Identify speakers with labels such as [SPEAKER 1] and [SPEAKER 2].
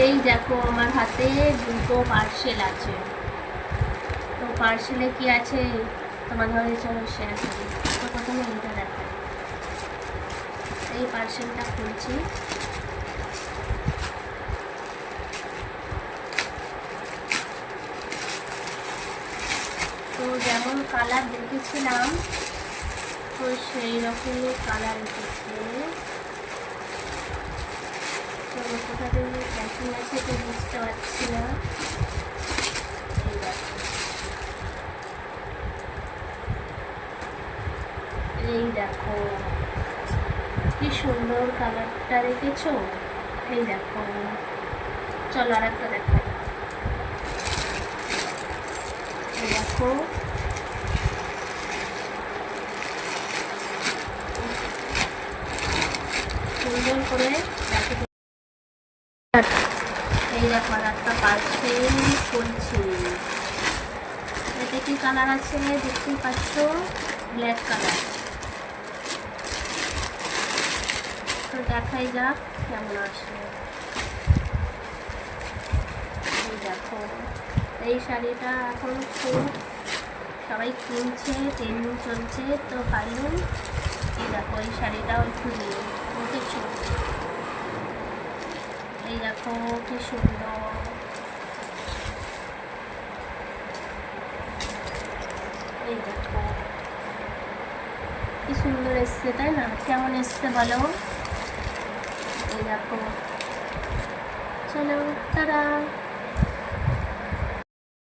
[SPEAKER 1] এই দেখো আমার হাতে দুটো পার্সেল আছে। তো পার্সেলে কি আছে তোমাদের ঘরে চলো শেয়ার করি। তো প্রথমে এইটা দেখো, এই পার্সেলটা খুলছি। তো যেমন কালার দেখেছিলাম তো সেই রকমই কালার এসেছে। তো কোথা থেকে প্যাকিং আছে তো বুঝতে পারছি না। এই দেখো কি সুন্দর কালারটা রেখেছো। এই দেখো, চলো আর একটা দেখাই। এই দেখো সুন্দর করে দেখো। এই দেখো আর একটা পার্সেল খুলছি। এতে কি কালার আছে দেখতেই পাচ্ছ, ব্ল্যাক কালার। তো দেখাই যাক কেমন আসে। এই দেখো এই শাড়িটা এখন খুব সবাই কিনছে, ট্রেন্ডিং চলছে। তো ভাবলাম এই দেখো এই শাড়িটাও একটু নিয়ে দেখেছো। এই দেখো কি সুন্দর। এই দেখো কি সুন্দর এসছে, তাই না? কেমন এসছে বলো। এই দেখো, চলো টাটা।